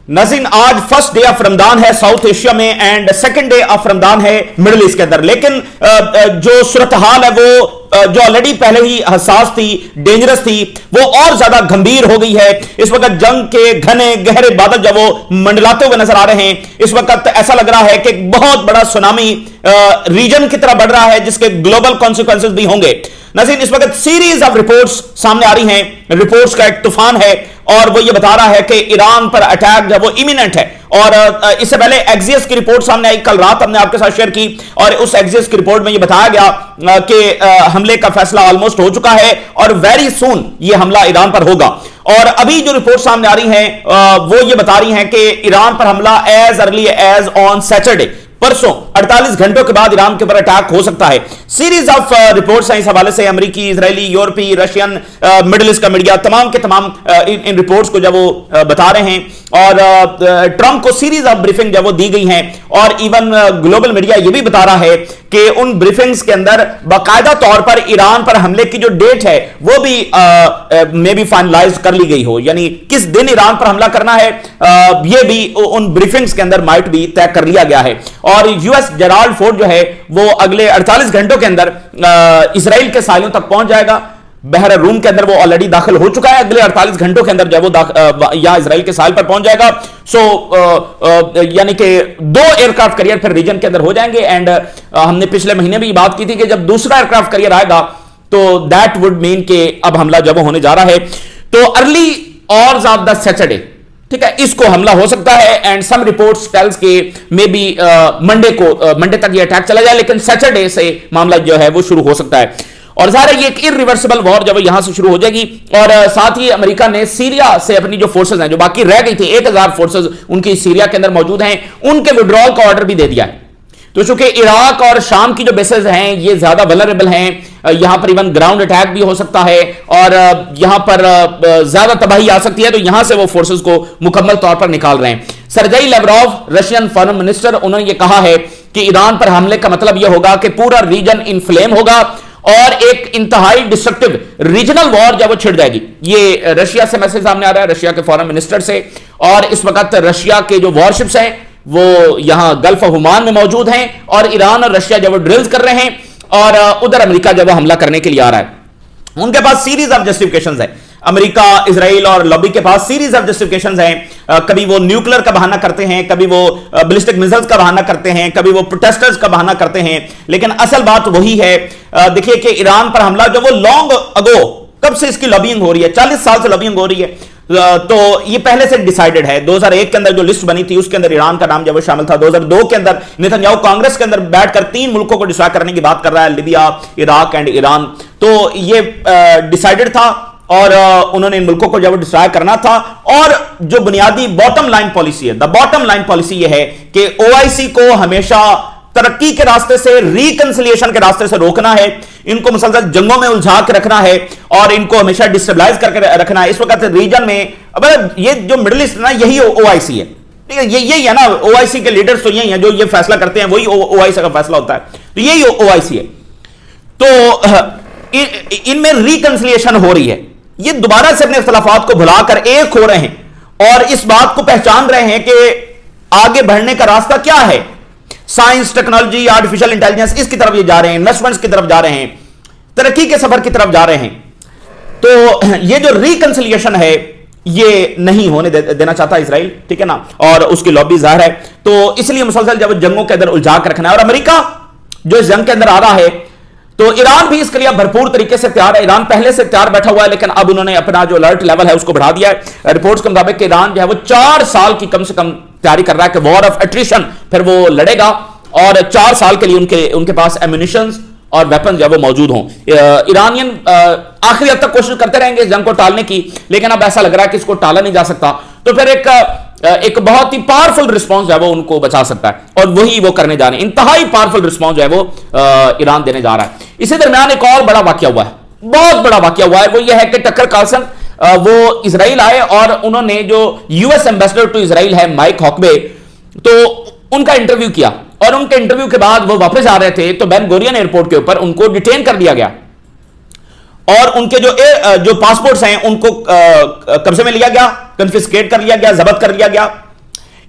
नाज़रीन, आज first day of Ramzan है साउथ एशिया में and second day of Ramzan है मिडिल ईस्ट के अंदर। लेकिन जो सूरत हाल है वो जो ऑलरेडी पहले ही हसास थी, डेंजरस थी, वो और ज्यादा गंभीर हो गई है। इस वक्त जंग के घने गहरे बादल जब वो मंडलाते हुए नजर आ रहे हैं, इस वक्त ऐसा लग रहा है कि एक बहुत बड़ा सुनामी रीजन की तरफ बढ़ रहा है जिसके ग्लोबल कॉन्सिक्वेंसेस भी होंगे। नाज़रीन, इस वक्त सीरीज ऑफ रिपोर्ट्स सामने आ रही हैं, रिपोर्ट्स का एक तूफान है और वो ये बता रहा है कि ईरान पर अटैक जो वो इमिनेंट है। और इससे पहले एक्सियस की रिपोर्ट सामने आई, कल रात हमने आपके साथ शेयर की, और उस एक्सियस की रिपोर्ट में ये बताया गया कि हमले का फैसला ऑलमोस्ट हो चुका है और वेरी सून ये हमला ईरान पर होगा। और अभी जो रिपोर्ट सामने आ रही हैं वो ये बता रही हैं कि ईरान पर हमला as early as on Saturday, परसों 48 घंटों के बाद ईरान के ऊपर अटैक हो सकता है। सीरीज ऑफ रिपोर्ट्स हैं इस हवाले से, अमेरिकी, इजरायली, यूरोपीय, रशियन, मिडिल ईस्ट का मीडिया, तमाम के तमाम इन रिपोर्ट्स को जब वो बता रहे हैं और ट्रंप को सीरीज ऑफ ब्रीफिंग जब वो दी गई हैं और इवन ग्लोबल मीडिया ये भी बता रहा है कि उन ब्रीफिंग्स के अंदर बाकायदा तौर पर ईरान पर हमले की जो डेट है वो भी मे बी फाइनलाइज कर ली गई हो, यानी किस दिन ईरान पर हमला करना है ये भी उन ब्रीफिंग्स के अंदर माइट भी तय कर लिया गया है। और यूएस जेराल्ड फोर्ड जो है वो अगले 48 घंटों के अंदर इजराइल के साहिलों तक पहुंच जाएगा। बहर रूम के अंदर वो ऑलरेडी दाखिल हो चुका है, अगले 48 घंटों के अंदर जब वो या इजराइल के साहिल पर पहुंच जाएगा। यानी कि 2 एयरक्राफ्ट कैरियर फिर रीजन के अंदर हो जाएंगे। एंड हमने पिछले महीने भी बात की थी कि जब दूसरा एयरक्राफ्ट कैरियर आएगा तो दैट वुड मीन कि अब हमला जब होने जा रहा है तो early hours of the Saturday, ठीक है, इसको हमला हो सकता है। एंड सम रिपोर्ट्स टेल्स के मे बी मंडे तक ये अटैक चला जाए, लेकिन सैटरडे से मामला जो है वो शुरू हो सकता है। और ज़ाहिर है ये एक इरिवर्सिबल वॉर जब यहां से शुरू हो जाएगी। और साथ ही अमेरिका ने सीरिया से अपनी जो फोर्सेज हैं जो बाकी रह गई थी, 1000 फोर्सेज उनकी सीरिया के अंदर मौजूद हैं, उनके विड्रॉल का ऑर्डर भी दे दिया है। तो चूंकि इराक और शाम की जो बेसेस हैं ये ज्यादा वल्नरेबल हैं, यहां पर इवन ग्राउंड अटैक भी हो सकता है और यहां पर ज्यादा तबाही आ सकती है, तो यहां से वो फोर्सेस को मुकम्मल तौर पर निकाल रहे हैं। Sergey Lavrov, Russian foreign minister, उन्होंने ये कहा है कि ईरान पर हमले का मतलब यह होगा कि पूरा रीजन इन्फ्लेम होगा और एक इंतहाई डिस्ट्रक्टिव रीजनल वॉर जब वो छिड़ जाएगी। ये रशिया से मैसेज सामने आ रहा है, रशिया के फॉरेन मिनिस्टर से। और इस वक्त रशिया के जो वॉरशिप्स हैं वो यहां गल्फ ऑफ ओमान में मौजूद हैं और ईरान और रशिया जब वो ड्रिल्स कर रहे हैं और उधर अमेरिका जब वो हमला करने के लिए आ रहा है। उनके पास सीरीज ऑफ जस्टिफिकेशंस है, अमेरिका, इजराइल और लॉबी के पास सीरीज ऑफ जस्टिफिकेशंस हैं। कभी वो न्यूक्लियर का बहाना करते हैं, कभी वो बैलिस्टिक मिसाइल्स का बहाना करते हैं, कभी वो प्रोटेस्टर्स का बहाना करते हैं, लेकिन असल बात वही है। देखिए कि ईरान पर हमला जो वो लॉन्ग अगो, कब से इसकी लॉबिंग हो रही है, 40 साल से लॉबिंग हो रही है। तो ये पहले से डिसाइडेड है। 2001 के अंदर जो लिस्ट बनी थी उसके अंदर ईरान का नाम जब वो शामिल था। 2002 के अंदर नेतन्याहू कांग्रेस के अंदर बैठकर 3 मुल्कों को डिस्ट्रॉय करने की बात कर रहा है, लिबिया, इराक एंड ईरान। तो ये डिसाइडेड था और उन्होंने इन मुल्कों को जब डिस्ट्रॉय करना था। और जो बुनियादी बॉटम लाइन पॉलिसी है, द बॉटम लाइन पॉलिसी ये है कि ओआईसी को हमेशा तरक्की के रास्ते से, रिकंसिलिएशन के रास्ते से रोकना है, इनको मुसलसल जंगों में उलझा के रखना है और इनको हमेशा डिस्टेबलाइज करके रखना है। इस वक्त रीजन में अब ये जो मिडिल ईस्ट ना यही ओआईसी है, ठीक है, यही है ना। ओआईसी के लीडर्स तो यही हैं, जो ये फैसला करते हैं वही ओआईसी का फैसला होता है, तो यही ओआईसी है। तो इनमें रिकंसिलिएशन हो रही है, ये दोबारा से अपने इख्तिलाफात को भुलाकर एक हो रहे हैं और इस बात को पहचान रहे हैं कि आगे बढ़ने का रास्ता क्या है। साइंस, टेक्नोलॉजी, आर्टिफिशियल इंटेलिजेंस, इसकी तरफ ये जा रहे हैं, इन्वेस्टमेंट्स की तरफ जा रहे हैं, तरक्की के सफर की तरफ जा रहे हैं। तो ये जो रिकंसिलिएशन है ये नहीं होने देना चाहता इजराइल, ठीक है ना, और उसकी लॉबी जाहिर है। तो इसलिए मुसलसल जब जंगों के अंदर उलझा कर रखना है। और अमेरिका जो इस जंग के अंदर आ रहा है, तो ईरान भी इसके लिए भरपूर तरीके से तैयार है। ईरान पहले से तैयार बैठा हुआ है, लेकिन अब उन्होंने अपना जो अलर्ट लेवल है उसको बढ़ा दिया है। रिपोर्ट्स के मुताबिक ईरान जो है वो 4 साल की कम से कम तैयारी कर रहा है कि वॉर ऑफ एट्रिशन फिर वो लड़ेगा और 4 साल के लिए उनके पास एम्युनिशंस और वेपन जो वो मौजूद हों। ईरानियन आखिरी हद तक कोशिश करते रहेंगे जंग को टालने की, लेकिन अब ऐसा लग रहा है कि इसको टाला नहीं जा सकता। तो फिर एक बहुत ही पावरफुल रिस्पॉन्स जो है वो उनको बचा सकता है और वही वो करने जा रहे हैं। इंतहाई पावरफुल रिस्पॉन्स जो है वो ईरान देने जा रहा है। इसी दरमियान एक और बड़ा वाकया हुआ है, बहुत बड़ा वाकया हुआ है, वो ये है कि टक्कर कार्लसन वो इजराइल आए और उन्होंने जो यूएस एम्बेसडर टू इजराइल है माइक हॉकबे, तो उनका इंटरव्यू किया और उनके इंटरव्यू के बाद वो वापस आ रहे थे तो बेन गोरियन एयरपोर्ट के ऊपर उनको डिटेन कर दिया गया और उनके जो पासपोर्ट्स हैं उनको कब्जे में लिया गया, कन्फिस्केट कर लिया गया, जब्त कर लिया गया।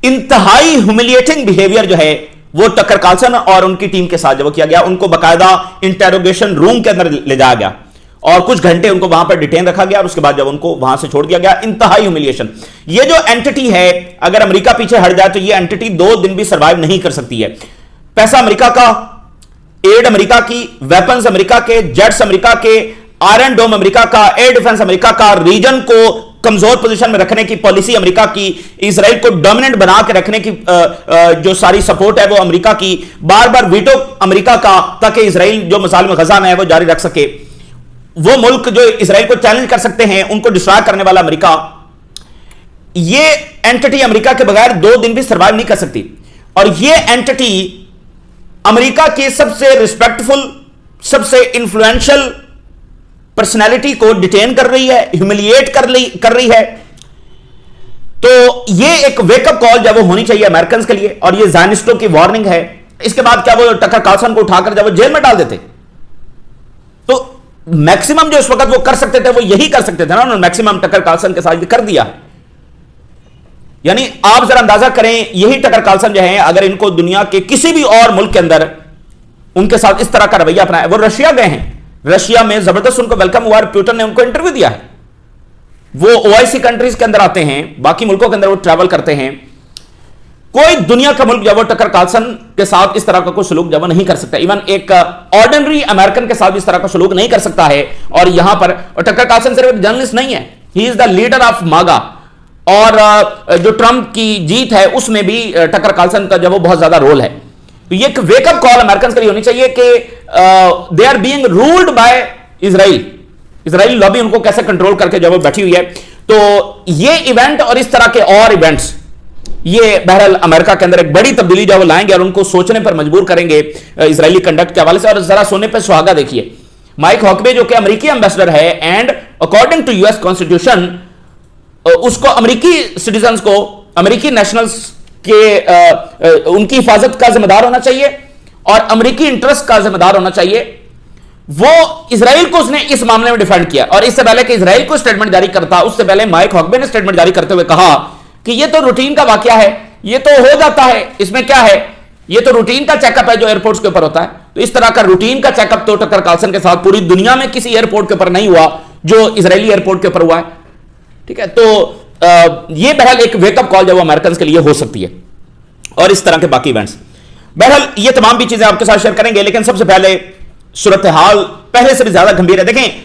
इंतहाई ह्यूमिलिएटिंग बिहेवियर जो है वो टकर कार्लसन और उनकी टीम के साथ जब किया गया, उनको बकायदा इंटेरोगेशन रूम के अंदर ले जाया गया और कुछ घंटे उनको वहां पर डिटेन रखा गया और उसके बाद जब उनको वहां से छोड़ दिया गया। इंतहाई ह्यूमिलिएशन। ये जो एंटिटी है, अगर अमेरिका पीछे हट जाए तो ये एंटिटी 2 दिन भी सर्वाइव नहीं कर सकती है। पैसा अमेरिका का, एड अमेरिका की, वेपन्स अमेरिका के, जेट्स अमेरिका के, आयरन डोम अमेरिका का, एयर डिफेंस अमेरिका का, रीजन को कमजोर पोजीशन में रखने की पॉलिसी अमेरिका की, इजराइल को डोमिनेंट बना के रखने की जो सारी सपोर्ट है वो अमेरिका की, बार बार वीटो अमेरिका का ताकि इजराइल जो मसाल में गजा में है वो जारी रख सके। वो मुल्क जो इजराइल को चैलेंज कर सकते हैं उनको डिस्ट्रॉय करने वाला अमेरिका। ये एंटिटी अमेरिका के बगैर 2 दिन भी सर्वाइव नहीं कर सकती। और ये एंटिटी अमेरिका की सबसे रिस्पेक्टफुल, सबसे इंफ्लुएंशियल पर्सनैलिटी को डिटेन कर रही है, ह्यूमिलिएट कर रही है। तो ये एक वेकअप कॉल जब वो होनी चाहिए अमेरिकन के लिए, और ये ज़ायनिस्टों की वार्निंग है। इसके बाद क्या वो टकर कार्लसन को उठाकर जब वो जेल में डाल देते, तो मैक्सिमम जो इस वक्त वो कर सकते थे वो यही कर सकते थे ना, उन्होंने मैक्सिमम टकर कार्लसन के साथ कर दिया। यानी आप जरा अंदाजा करें, यही टकर कार्लसन जो है अगर इनको दुनिया के किसी भी और मुल्क के अंदर उनके साथ इस तरह का रवैया अपनाया, वो रशिया गए हैं, रशिया में जबरदस्त उनको वेलकम हुआ, पुतिन ने उनको इंटरव्यू दिया है। वो ओआईसी कंट्रीज के अंदर आते हैं, बाकी मुल्कों के अंदर वो ट्रैवल करते हैं। कोई दुनिया का मुल्क जब वो टकर कार्लसन के साथ इस तरह का कोई सलूक जब नहीं कर सकता, इवन एक ऑर्डिनरी अमेरिकन के साथ इस तरह का सलूक नहीं कर सकता है। और यहां पर टकर कार्लसन सिर्फ एक जर्नलिस्ट नहीं है, he is the leader of मागा। और जो ट्रंप की जीत है उसमें भी टकर कार्लसन का जब वो बहुत ज्यादा रोल है। तो ये एक वेकअप कॉल अमेरिकन के लिए होनी चाहिए कि they are being ruled by Israel, Israeli lobby उनको कैसे कंट्रोल करके जब वो बैठी हुई है। तो ये इवेंट और इस तरह के और इवेंट्स ये बहरहाल अमेरिका के अंदर एक बड़ी तब्दीली जब वो लाएंगे और उनको सोचने पर मजबूर करेंगे इजरायली कंडक्ट के हवाले से। और जरा सोने पर सुहागा देखिए, माइक हॉकबे जो कि अमेरिकी एम्बेसडर है and according to US constitution उसको अमेरिकी सिटीजन्स को, अमेरिकी नेशनल्स के उनकी हिफाजत का जिम्मेदार होना चाहिए और अमेरिकी इंटरेस्ट का जिम्मेदार होना चाहिए। वो इजराइल को उसने इस मामले में डिफेंड किया। और इससे पहले कि इजराइल को स्टेटमेंट जारी करता, उससे पहले माइक हॉकबे ने स्टेटमेंट जारी करते हुए कहा कि ये तो रूटीन का वाकया है, ये तो हो जाता है, इसमें क्या है, ये तो रूटीन का चेकअप है जो एयरपोर्ट्स के ऊपर होता है। तो इस तरह का रूटीन का चेकअप तो टकर कार्लसन के साथ पूरी दुनिया में किसी एयरपोर्ट के ऊपर नहीं हुआ जो इजरायली एयरपोर्ट के ऊपर हुआ है। ठीक है, तो ये बहरहाल एक वेकअप कॉल जो अमेरिकन के लिए हो सकती है। और इस तरह के बाकी इवेंट्स, बहरहाल ये तमाम भी चीजें आपके साथ शेयर करेंगे। लेकिन सबसे पहले सूरत हाल पहले से भी ज्यादा गंभीर है। देखें,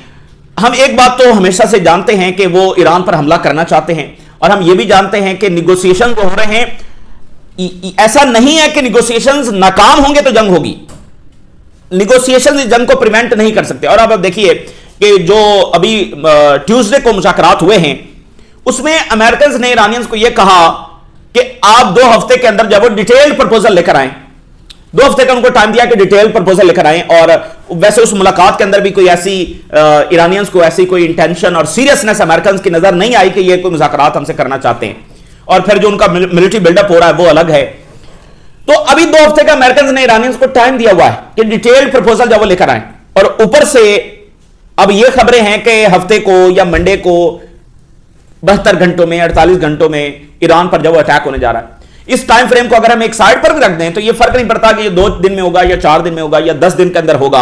हम एक बात तो हमेशा से जानते हैं कि वो ईरान पर हमला करना चाहते हैं, और हम ये भी जानते हैं कि निगोसिएशन जो हो रहे हैं, ऐसा नहीं है कि निगोसिएशंस नाकाम होंगे तो जंग होगी। निगोसिएशन जंग को प्रिवेंट नहीं कर सकते। और अब देखिए कि जो अभी ट्यूसडे को मुज़ाकरात हुए हैं उसमें अमेरिकन ने ईरानियंस को यह कहा कि आप 2 हफ्ते के अंदर जब वो डिटेल्ड प्रपोजल लेकर आए, 2 हफ्ते का उनको टाइम दिया कि डिटेल प्रपोजल लेकर आए। और वैसे उस मुलाकात के अंदर भी कोई ऐसी ईरानियंस को ऐसी कोई इंटेंशन और सीरियसनेस अमेरिकन की नजर नहीं आई कि ये कोई मुज़ाकरात हमसे करना चाहते हैं। और फिर जो उनका मिलिट्री बिल्डअप हो रहा है वो अलग है। तो अभी 2 हफ्ते का अमेरिकन ने ईरानियंस को टाइम दिया हुआ है कि डिटेल्ड प्रपोजल जब वो लेकर आए। और ऊपर से अब ये खबरें हैं कि हफ्ते को या मंडे को 72 घंटों में, 48 घंटों में ईरान पर जब वो अटैक होने जा रहा है। इस टाइम फ्रेम को अगर हम एक साइड पर भी रख दें तो ये फर्क नहीं पड़ता कि ये 2 दिन में होगा या 4 दिन में होगा या 10 दिन के अंदर होगा।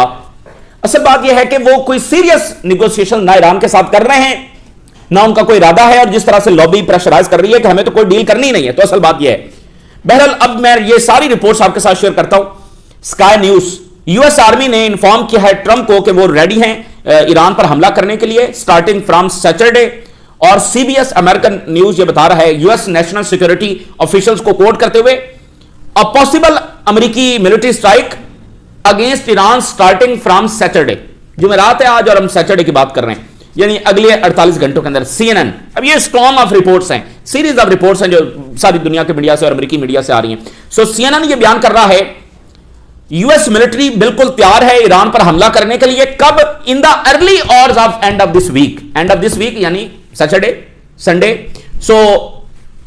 असल बात यह है कि वो कोई सीरियस निगोसिएशन ना ईरान के साथ कर रहे हैं, ना उनका कोई इरादा है। और जिस तरह से लॉबी प्रेशराइज कर रही है कि हमें तो कोई डील करनी नहीं है, तो असल बात यह है। बहरहाल अब मैं ये सारी रिपोर्ट्स आपके साथ शेयर करता हूं। स्काई न्यूज, यूएस आर्मी ने इंफॉर्म किया है ट्रंप को कि वो रेडी हैं ईरान पर हमला करने के लिए स्टार्टिंग फ्रॉम सैटरडे। और सीबीएस अमेरिकन न्यूज ये बता रहा है, यूएस नेशनल सिक्योरिटी ऑफिशियल्स को कोट करते हुए, अ पॉसिबल अमेरिकी military strike against Iran starting from Saturday. जुमेरात है आज और हम सैटरडे की बात कर रहे हैं, यानी अगले 48 घंटों के अंदर। सीएनएन, अब ये स्टॉर्म ऑफ रिपोर्ट्स हैं, सीरीज ऑफ रिपोर्ट्स हैं जो सारी दुनिया के मीडिया से और अमेरिकी मीडिया से आ रही हैं। सो सीएनएन ये बयान कर रहा है यूएस मिलिट्री बिल्कुल तैयार है ईरान पर हमला करने के लिए। कब? In the early hours of end of this week, end of this week यानी Saturday Sunday. So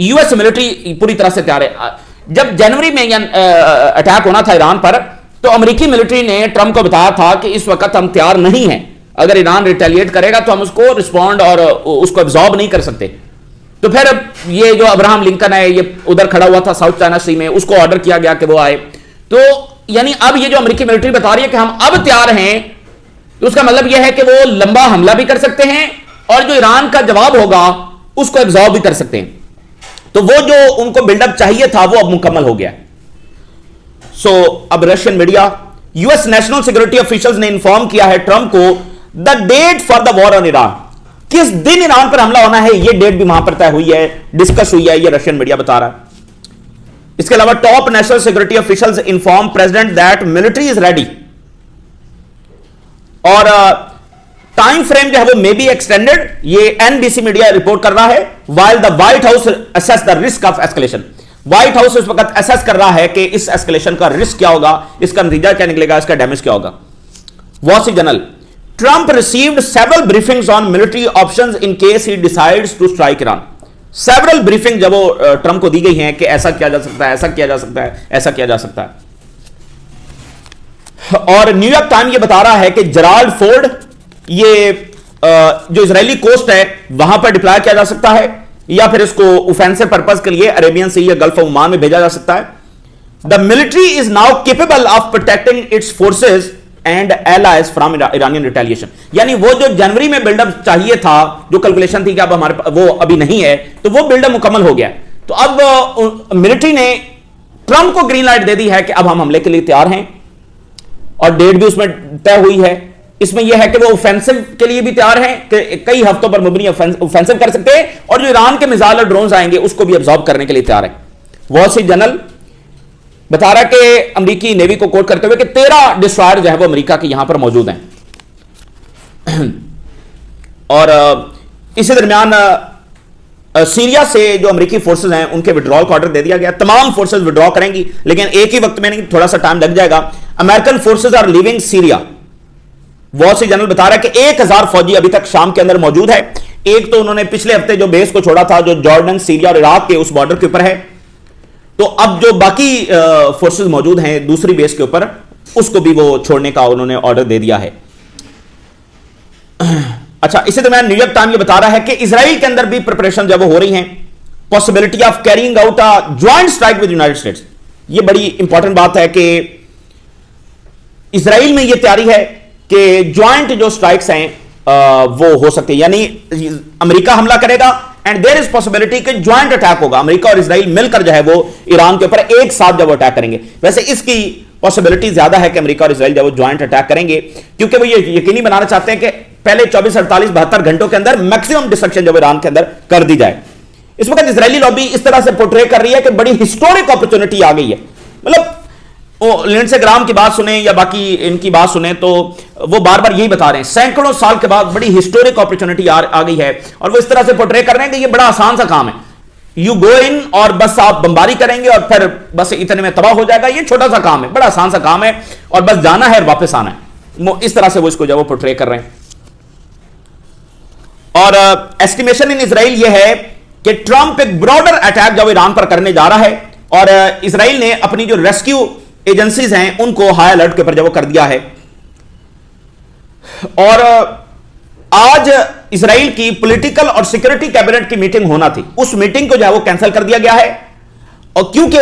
US military पूरी तरह से तैयार है। जब जनवरी में अटैक होना था ईरान पर, तो अमेरिकी मिलिट्री ने ट्रंप को बताया था कि इस वक्त हम तैयार नहीं हैं, अगर ईरान रिटेलिएट करेगा तो हम उसको रिस्पॉन्ड और उसको एब्जॉर्ब नहीं कर सकते। तो फिर ये जो अब्राहम लिंकन है, ये उधर खड़ा हुआ था साउथ चाइना सी में, उसको ऑर्डर किया गया कि वो आए। तो यानी अब ये जो अमेरिकी मिलिट्री बता रही है कि हम अब तैयार हैं, तो उसका मतलब यह है कि वो लंबा हमला भी कर सकते हैं और जो ईरान का जवाब होगा उसको एब्जॉर्ब भी कर सकते हैं। तो वो जो उनको बिल्डअप चाहिए था वो अब मुकम्मल हो गया। सो अब Russian media, US national security officials ने इंफॉर्म किया है ट्रंप को the date for the war on Iran, किस दिन ईरान पर हमला होना है, यह डेट भी वहां पर तय हुई है, डिस्कस हुई है, यह रशियन मीडिया बता रहा है। इसके अलावा top national security officials inform president that military is ready, और टाइम फ्रेम जो है वो मे बी एक्सटेंडेड, ये एनबीसी मीडिया रिपोर्ट कर रहा है। While the white house assess the risk of escalation, white house इस वक्त असेस कर रहा है कि इस एस्केलेशन का रिस्क क्या होगा, इसका नतीजा क्या निकलेगा, इसका डैमेज क्या होगा। Wall Street journal, Trump received several briefings on military options in case he decides to strike Iran. Several briefing जब वो ट्रंप को दी गई हैं कि ऐसा किया जा सकता है, ऐसा किया जा सकता है, ऐसा किया जा सकता है। और न्यूयॉर्क टाइम ये बता रहा है कि जेराल्ड फोर्ड, ये जो इजरायली कोस्ट है वहां पर डिप्लॉय किया जा सकता है, या फिर इसको ऑफेंसिव पर्पस के लिए अरेबियन सी या गल्फ ऑफ ओमान में भेजा जा सकता है। The military is now capable of protecting it's forces and allies from Iranian retaliation, यानी वो जो जनवरी में बिल्डअप चाहिए था, जो कैलकुलेशन थी कि अब हमारे वो अभी नहीं है, तो वो बिल्डअप मुकम्मल हो गया। तो अब मिलिट्री ने ट्रंप को ग्रीन लाइट दे दी है कि अब हम हमले के लिए तैयार हैं, और डेट भी उसमें तय हुई है। इसमें यह है कि वो ऑफेंसिव के लिए भी तैयार हैं कि कई हफ्तों पर मुबनी ऑफेंसिव कर सकते हैं, और जो ईरान के मिसाइल और ड्रोन्स आएंगे उसको भी अब्जॉर्ब करने के लिए तैयार है। वॉल स्ट्रीट जर्नल बता रहा है कि अमेरिकी नेवी को कोट करते हुए कि 13 डिस्ट्रॉयर जो है वो अमेरिका के यहां पर मौजूद हैं। और इसी दरमियान सीरिया से जो अमेरिकी फोर्सेस हैं उनके विड्रॉल का ऑर्डर दे दिया गया। तमाम फोर्सेस विड्रॉ करेंगी, लेकिन एक ही वक्त में नहीं, थोड़ा सा टाइम लग जाएगा। American forces are leaving Syria. Wall Street Journal बता रहा है कि 1000 फौजी अभी तक शाम के अंदर मौजूद है। एक तो उन्होंने पिछले हफ्ते जो बेस को छोड़ा था, जो जॉर्डन, सीरिया और इराक के उस बॉर्डर के ऊपर है, तो अब जो बाकी फोर्सेस मौजूद हैं दूसरी बेस के ऊपर, उसको भी वो छोड़ने का उन्होंने ऑर्डर दे दिया है। अच्छा, इसी दरमियान न्यूयॉर्क टाइम ये बता रहा है कि इजराइल के अंदर भी प्रिपरेशन जब हो रही हैं, possibility of carrying out a joint strike with United states. ये बड़ी इंपॉर्टेंट बात है कि इजराइल में ये तैयारी है कि ज्वाइंट जो स्ट्राइक्स हैं वो हो सकते हैं, यानी अमेरिका हमला करेगा एंड देयर इज पॉसिबिलिटी कि ज्वाइंट अटैक होगा, अमेरिका और इजराइल मिलकर जो है वो ईरान के ऊपर एक साथ जब अटैक करेंगे। वैसे इसकी पॉसिबिलिटी ज्यादा है कि अमेरिका और इजराइल जब वो ज्वाइंट अटैक करेंगे, क्योंकि वो ये यकीनी बनाना चाहते हैं कि पहले 24, 48, 72 घंटों के अंदर मैक्सिमम डिस्ट्रक्शन जब ईरान के अंदर कर दी जाए। इस वक्त इजरायली लॉबी इस तरह से पोर्ट्रे कर रही है कि बड़ी हिस्टोरिक अपॉर्चुनिटी आ गई है। मतलब लिंडसे ग्राम की बात सुने या बाकी इनकी बात सुने तो वो बार बार यही बता रहे हैं, सैकड़ों साल के बाद बड़ी हिस्टोरिक अपॉर्चुनिटी आ गई है, और वो इस तरह से पोर्ट्रे कर रहे हैं कि ये बड़ा आसान सा काम है, यू गो इन और बस आप बमबारी करेंगे और फिर बस इतने में तबाह हो जाएगा। ये छोटा सा काम है, बड़ा आसान सा काम है, और बस जाना है और वापस आना है। इस तरह से वो इसको जब वो पोर्ट्रे कर रहे हैं। और एस्टिमेशन इन इजराइल ये है कि ट्रंप एक ब्रॉडर अटैक जब ईरान पर करने जा रहा है, और इजराइल ने अपनी जो रेस्क्यू एजेंसीज हैं उनको हाई अलर्ट के ऊपर जब वो कर दिया है। और आज इजराइल की पॉलिटिकल और सिक्योरिटी कैबिनेट की मीटिंग होना थी, उस मीटिंग को जो है वो कैंसिल कर दिया गया है, और क्योंकि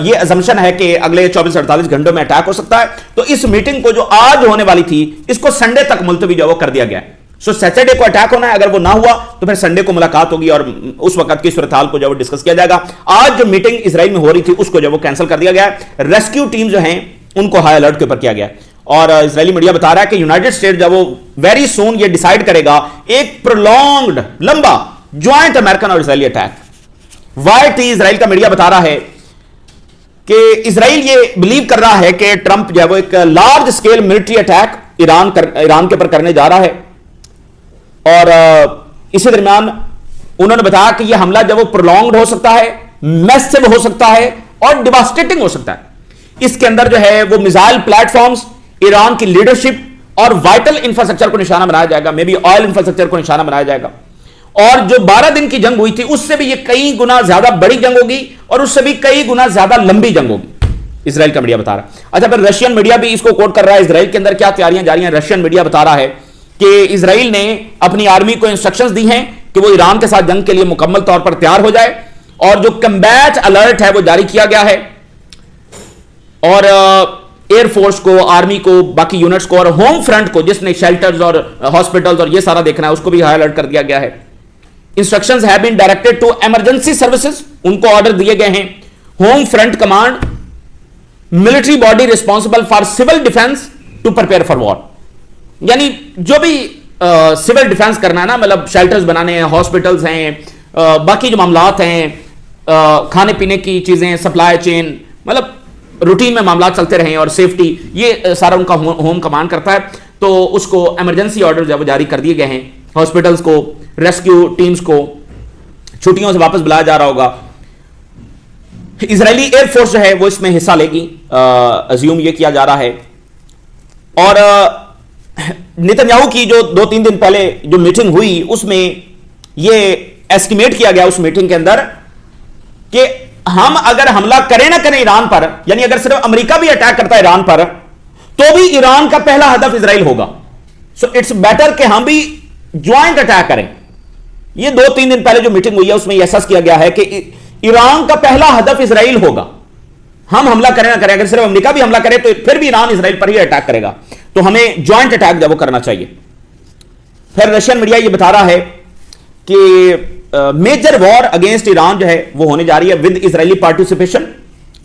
ये अजम्पशन है कि अगले 24-48 घंटों में अटैक हो सकता है, तो इस मीटिंग को जो आज होने वाली थी इसको संडे तक मुलतवी जो वो कर दिया गया है। सो सैटरडे को अटैक होना है, अगर वो ना हुआ तो फिर संडे को मुलाकात होगी और उस वक्त की सूरत हाल को जब डिस्कस किया जाएगा। आज जो मीटिंग इजराइल में हो रही थी उसको जब वो कैंसिल कर दिया गया है। रेस्क्यू टीम जो हैं उनको हाई अलर्ट के ऊपर किया गया, और इजरायली मीडिया बता रहा है कि यूनाइटेड स्टेट जब वो वेरी सून ये डिसाइड करेगा एक प्रोलॉन्ग्ड लंबा ज्वाइंट अमेरिकन और इजरायली अटैक। वाईटी इजराइल का मीडिया बता रहा है कि इजराइल ये बिलीव कर रहा है कि ट्रंप जो है वो एक large scale military attack Iran के ऊपर करने जा रहा है, और इसी दरमियान उन्होंने बताया कि यह हमला जब वो प्रोलॉन्ग्ड हो सकता है, मैसिव हो सकता है और डिवास्टेटिंग हो सकता है। इसके अंदर जो है वो मिसाइल प्लेटफॉर्म्स, ईरान की लीडरशिप और वाइटल इंफ्रास्ट्रक्चर को निशाना बनाया जाएगा, मे बी ऑयल इंफ्रास्ट्रक्चर को निशाना बनाया जाएगा। और जो 12 दिन की जंग हुई थी उससे भी ये कई गुना ज्यादा बड़ी जंग होगी, और उससे भी कई गुना ज्यादा लंबी जंग होगी, इजराइल का मीडिया बता रहा है। अच्छा, फिर रशियन मीडिया भी इसको कोट कर रहा है, इजराइल के अंदर क्या तैयारियां जारी हैं। रशियन मीडिया बता रहा है कि इजराइल ने अपनी आर्मी को इंस्ट्रक्शंस दी हैं कि वो ईरान के साथ जंग के लिए मुकम्मल तौर पर तैयार हो जाए, और जो कम्बैट अलर्ट है वो जारी किया गया है, और एयरफोर्स को, आर्मी को, बाकी यूनिट्स को और होम फ्रंट को, जिसने शेल्टर्स और हॉस्पिटल्स और ये सारा देखना है, उसको भी हाई अलर्ट कर दिया गया है। Instructions have been directed to emergency services, उनको ऑर्डर दिए गए हैं। Home front command, military body responsible for civil defence to prepare for war, यानी जो भी सिविल डिफेंस करना है ना, मतलब शेल्टर्स बनाने हैं, हॉस्पिटल्स हैं, बाकी जो मामलात हैं, खाने पीने की चीजें, सप्लाई चेन, मतलब रूटीन में मामला चलते रहे और सेफ्टी, ये सारा उनका होम कमांड करता है। तो उसको इमरजेंसी ऑर्डर जब जारी कर दिए गए हैं। हॉस्पिटल्स को, रेस्क्यू टीम्स को छुट्टियों से वापस बुलाया जा रहा होगा। इजरायली एयरफोर्स जो है वो इसमें हिस्सा लेगी, अज्यूम ये किया जा रहा है। और नेतन्याहू की जो 2-3 दिन पहले जो मीटिंग हुई, उसमें ये एस्टिमेट किया गया उस मीटिंग के अंदर कि हम अगर हमला करें ना करें ईरान पर, यानी अगर सिर्फ अमेरिका भी अटैक करता है ईरान पर, तो भी ईरान का पहला हदफ इजराइल होगा। सो इट्स बेटर कि हम भी ज्वाइंट अटैक करें। ये 2-3 दिन पहले जो मीटिंग हुई है उसमें एहसास किया गया है कि ईरान का पहला हदफ इजराइल होगा। हम हमला करें ना करें, अगर सिर्फ अमेरिका भी हमला करे तो फिर भी ईरान इजराइल पर ही अटैक करेगा, तो हमें ज्वाइंट अटैक जब वो करना चाहिए। फिर रशियन मीडिया ये बता रहा है कि मेजर वॉर अगेंस्ट ईरान जो है वो होने जा रही है विद इजरायली पार्टिसिपेशन,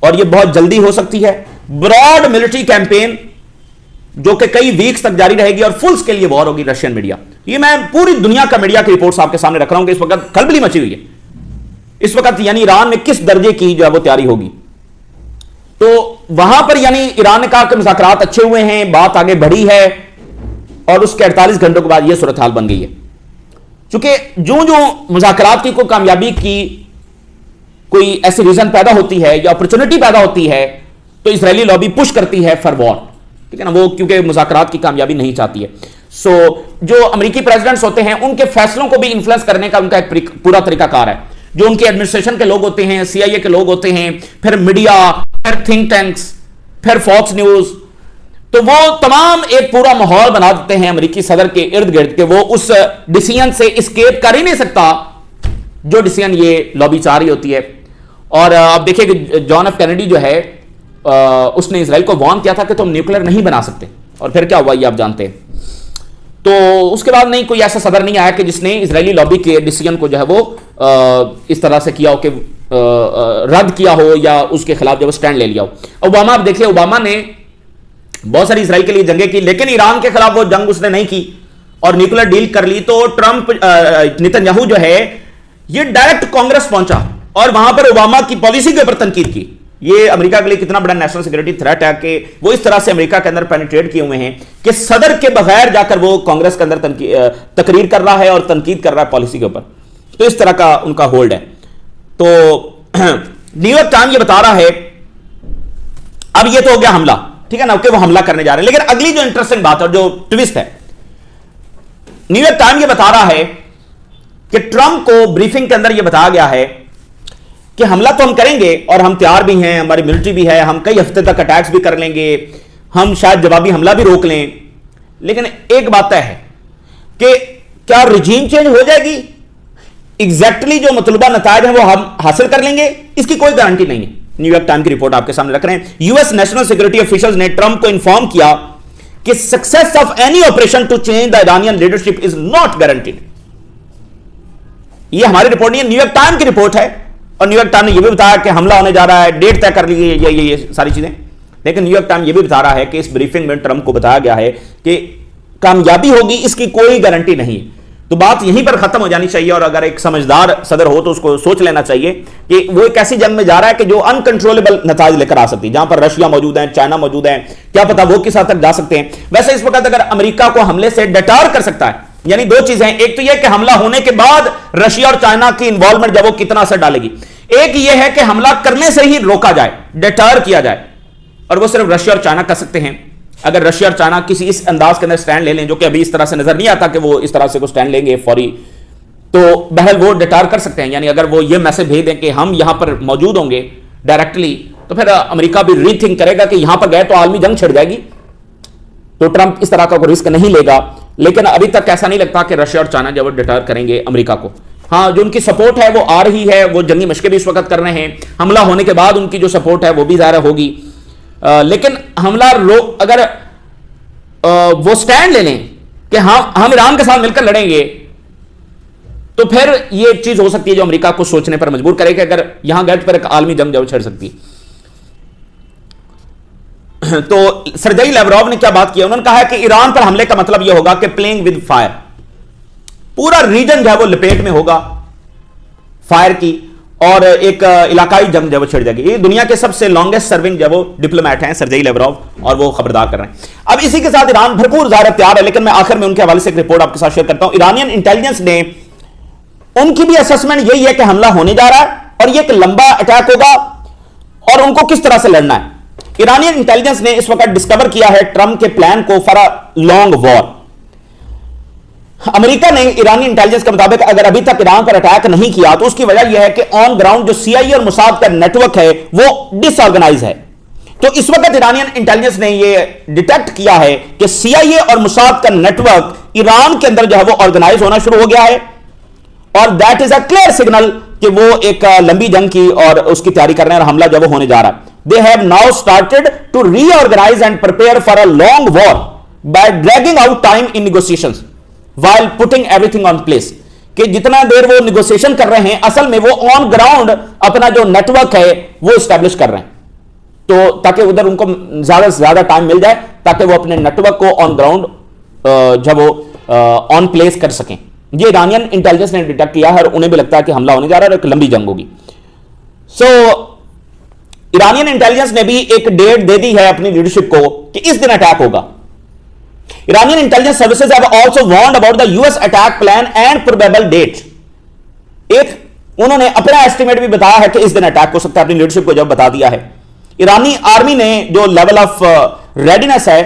और ये बहुत जल्दी हो सकती है। ब्रॉड मिलिट्री कैंपेन जो कि कई वीक्स तक जारी रहेगी और फुल स्केल ये वॉर होगी। रशियन मीडिया, ये मैं पूरी दुनिया का मीडिया की रिपोर्ट्स आपके सामने रख रहा हूं कि इस वक्त खलबली मची हुई है इस वक्त, यानी ईरान में किस दर्जे की जो है वो तैयारी होगी। तो वहां पर यानी ईरान ने कहा कि मुज़ाकरात अच्छे हुए हैं, बात आगे बढ़ी है, और उसके 48 घंटों के बाद यह सूरत हाल बन गई है। चूंकि जो जो मुज़ाकरात की कोई कामयाबी की कोई ऐसी रीजन पैदा होती है या अपॉर्चुनिटी पैदा होती है, तो इजरायली लॉबी पुश करती है फॉर वॉर, ठीक है ना, वो क्योंकि मुज़ाकरात की कामयाबी नहीं चाहती है। सो जो अमेरिकी प्रेसिडेंट्स होते हैं उनके फैसलों को भी इन्फ्लुएंस करने का उनका एक पूरा तरीकाकार है। जो उनके एडमिनिस्ट्रेशन के लोग होते हैं, CIA के लोग होते हैं, फिर मीडिया, फिर थिंक टैंक्स, फिर फॉक्स न्यूज, तो वो तमाम एक पूरा माहौल बना देते हैं अमेरिकी सदर के इर्द गिर्द के वो उस डिसीजन से एस्केप कर ही नहीं सकता जो डिसीजन ये लॉबी चाह रही होती है। और आप देखिए कि जॉन एफ कैनेडी जो है उसने इजराइल को वार्न किया था कि तुम न्यूक्लियर नहीं बना सकते, और फिर क्या हुआ ये आप जानते हैं। तो उसके बाद नहीं कोई ऐसा सदर नहीं आया कि जिसने इजरायली लॉबी के डिसीजन को जो है वो इस तरह से किया हो कि रद्द किया हो या उसके खिलाफ जो वो स्टैंड ले लिया हो। ओबामा, आप देखिए ओबामा ने बहुत सारी इजराइल के लिए जंगें की, लेकिन ईरान के खिलाफ वो जंग उसने नहीं की और न्यूक्लियर डील कर ली। तो ट्रंप, नेतन्याहू जो है ये डायरेक्ट कांग्रेस पहुंचा और वहां पर ओबामा की पॉलिसी के ऊपर तनकीद की। ये अमेरिका के लिए कितना बड़ा नेशनल सिक्योरिटी थ्रेट है कि वो इस तरह से अमेरिका के अंदर पेनिट्रेट किए हुए हैं कि सदर के बगैर जाकर वो कांग्रेस के अंदर तकरीर कर रहा है और तनकीद कर रहा है पॉलिसी के ऊपर। तो इस तरह का उनका होल्ड है। तो न्यूयॉर्क टाइम ये बता रहा है, अब ये तो हो गया हमला, ठीक है ना, कि वो हमला करने जा रहे हैं। लेकिन अगली जो इंटरेस्टिंग बात और जो ट्विस्ट है, न्यूयॉर्क टाइम ये बता रहा है कि ट्रंप को ब्रीफिंग के अंदर ये बताया गया है कि हमला तो हम करेंगे और हम तैयार भी हैं, हमारी मिलिट्री भी है, हम कई हफ्ते तक अटैक्स भी कर लेंगे, हम शायद जवाबी हमला भी रोक लें, लेकिन एक बात तय है कि क्या रिजीम चेंज हो जाएगी, एग्जैक्टली जो मतलूबा नतायज हैं वो हम हासिल कर लेंगे, इसकी कोई गारंटी नहीं है। न्यूयॉर्क टाइम की रिपोर्ट आपके सामने रख रहे हैं। यूएस नेशनल सिक्योरिटी ऑफिशियल्स ने ट्रंप को इंफॉर्म किया कि success of any operation to change the Iranian leadership is not guaranteed. ये हमारी रिपोर्ट नहीं है, न्यूयॉर्क टाइम की रिपोर्ट है। और न्यूयॉर्क टाइम ने यह भी बताया कि हमला होने जा रहा है, डेट तय कर ली गई, ये सारी चीजें। लेकिन न्यूयॉर्क टाइम यह भी बता रहा है कि इस ब्रीफिंग में ट्रंप को बताया गया है कि कामयाबी होगी, इसकी कोई गारंटी नहीं है। तो बात यहीं पर खत्म हो जानी चाहिए। और अगर एक समझदार सदर हो तो उसको सोच लेना चाहिए कि वो एक ऐसी जंग में जा रहा है कि जो अनकंट्रोलेबल नताज लेकर आ सकती है, जहां पर रशिया मौजूद है, चाइना मौजूद है, क्या पता वो किस हद तक जा सकते हैं। वैसे इस वक्त अगर अमेरिका को हमले से डटार कर सकता है, यानी दो चीजें, एक तो यह कि हमला होने के बाद रशिया और चाइना की इन्वॉल्वमेंट जब वो कितना असर डालेगी, एक यह है कि हमला करने से ही रोका जाए, डटार किया जाए, और वो सिर्फ रशिया और चाइना कर सकते हैं। अगर रशिया और चाइना किसी इस अंदाज के अंदर स्टैंड ले लें, जो कि अभी इस तरह से नजर नहीं आता कि वो इस तरह से को स्टैंड लेंगे फौरी, तो बहल वो डटार कर सकते हैं। यानी अगर वो ये मैसेज भेज दें कि हम यहां पर मौजूद होंगे डायरेक्टली, तो फिर अमेरिका भी रीथिंक करेगा कि यहां पर गए तो आलमी जंग छिड़ जाएगी। तो ट्रंप इस तरह का कोई रिस्क नहीं लेगा। लेकिन अभी तक ऐसा नहीं लगता कि रशिया और चाइना जब डिटर करेंगे अमेरिका को। हाँ, जो उनकी सपोर्ट है वो आ रही है, वो जंगी मशकें भी इस वक्त कर रहे हैं, हमला होने के बाद उनकी जो सपोर्ट है वो भी ज़ाहिर होगी। लेकिन हमला अगर वो स्टैंड ले लें कि हम ईरान के साथ मिलकर लड़ेंगे, तो फिर ये चीज हो सकती है जो अमेरिका को सोचने पर मजबूर करे कि अगर यहां गैट पर एक आलमी जंग जो छिड़ सकती है। तो सर्जेई लैवरोव ने क्या बात की, उन्होंने कहा है कि ईरान पर हमले का मतलब यह होगा कि प्लेइंग विद फायर, पूरा रीजन जो है वो लपेट में होगा फायर की, और एक इलाकाई जंग जो छिड़ जाएगी। ये दुनिया के सबसे लॉन्गेस्ट सर्विंग जो वो डिप्लोमेट हैं सर्जेई लैवरोव, और वो खबरदार कर रहे हैं। अब इसी के साथ ईरान भरपूर ज़ाहिर तैयार है, लेकिन मैं आखिर में उनके हवाले से एक रिपोर्ट आपके साथ शेयर करता हूं। ईरानियन इंटेलिजेंस ने, उनकी भी असेसमेंट यही है कि हमला होने जा रहा है और ये एक लंबा अटैक होगा और उनको किस तरह से लड़ना है। ईरानियन इंटेलिजेंस ने इस वक्त डिस्कवर किया है ट्रंप के प्लान को for a long war. America ने ईरानी इंटेलिजेंस के मुताबिक अगर अभी तक ईरान पर अटैक नहीं किया तो उसकी वजह यह है कि ऑन ग्राउंड जो सीआईए और मोसाद का नेटवर्क है वो डिसऑर्गेनाइज है। तो इस वक्त ईरानियन इंटेलिजेंस ने यह डिटेक्ट किया है कि सीआईए और मोसाद का नेटवर्क ईरान के अंदर जो है वो ऑर्गेनाइज होना शुरू हो गया है, और that is a clear signal कि वो एक लंबी जंग की और उसकी तैयारी कर रहे हैं और हमला जो वो होने जा रहा है। They have now started to reorganise and prepare for a long war by dragging out time in negotiations while putting everything on place। कि जितना देर वो निगोशिएशन कर रहे हैं असल में वो ऑन ग्राउंड अपना जो नेटवर्क है वो स्टैब्लिश कर रहे हैं, तो ताकि उधर उनको ज्यादा से ज्यादा टाइम मिल जाए ताकि वो अपने नेटवर्क को ऑन ग्राउंड जब वो ऑन प्लेस कर सकें। ये ईरानियन इंटेलिजेंस ने डिटेक्ट किया है और उन्हें भी लगता है कि हमला होने जा रहा है और एक लंबी जंग होगी। सो ईरानियन इंटेलिजेंस ने भी एक डेट दे दी है अपनी लीडरशिप को कि इस दिन अटैक होगा। Iranian intelligence services have also warned about the US attack plan and probable date। एक उन्होंने अपना एस्टिमेट भी बताया है कि इस दिन अटैक हो सकता है, अपनी लीडरशिप को जब बता दिया है। ईरानी आर्मी ने जो लेवल ऑफ रेडीनेस है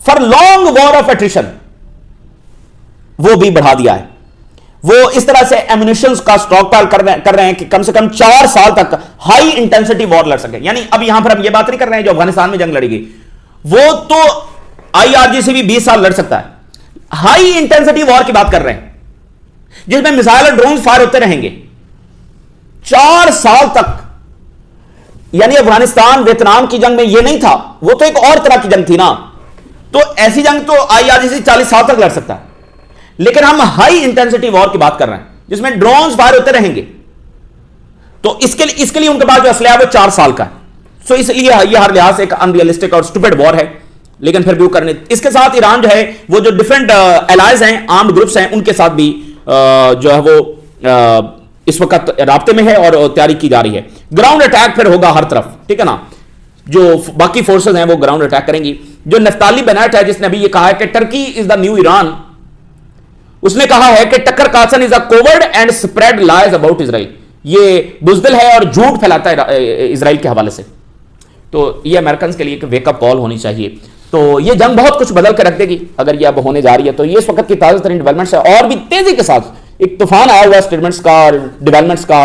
for long war of attrition वो भी बढ़ा दिया है। वो इस तरह से एम्युनिशन का स्टॉक पाइल कर रहे हैं कि कम से कम 4 साल तक हाई इंटेंसिटी वॉर लड़ सके। यानी अब यहां पर हम ये बात नहीं कर रहे हैं जो अफगानिस्तान में जंग लड़ेगी, वो तो आईआरजी से भी 20 साल लड़ सकता है। हाई इंटेंसिटी वॉर की बात कर रहे हैं जिसमें मिसाइल और ड्रोन फायर होते रहेंगे 4 साल तक। यानी अफगानिस्तान वियतनाम की जंग में यह नहीं था, वो तो एक और तरह की जंग थी ना, तो ऐसी जंग तो आईआरजी से 40 साल तक लड़ सकता है। लेकिन हम हाई इंटेंसिटी वॉर की बात कर रहे हैं जिसमें ड्रोन फायर होते रहेंगे, तो इसके लिए उनके पास जो असला है वो 4 साल का है। सो इसलिए यह हर लिहाज से एक अनरियलिस्टिक और स्टूपिड वॉर है, लेकिन फिर भी वो करने। इसके साथ ईरान जो है वो जो डिफरेंट एलाइज हैं, आर्म्ड ग्रुप्स हैं, उनके साथ भी जो है वो इस वक्त राब्ते में है और तैयारी की जा रही है। ग्राउंड अटैक फिर होगा हर तरफ, ठीक है ना। जो बाकी फोर्सेस हैं वो ग्राउंड अटैक करेंगी। जो नफ्ताली बेनेट है जिसने अभी ये कहा है कि Turkey is the new Iran, उसने कहा है कि टक्कर Carson is a coward and spread lies about Israel. ये बुज़दिल है और झूठ फैलाता है इजराइल के हवाले से। तो ये अमेरिकन के लिए एक वेकअप कॉल होनी चाहिए। तो ये जंग बहुत कुछ बदल कर रख देगी अगर ये अब होने जा रही है। तो ये इस वक्त की ताज़ा तरीन डेवलपमेंट्स है, और भी तेजी के साथ एक तूफान आया हुआ स्टेटमेंट्स का और डेवलपमेंट्स का,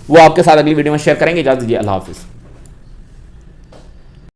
वो आपके साथ अगली वीडियो में शेयर करेंगे। इजाजत दीजिए, अल्लाह हाफिज़।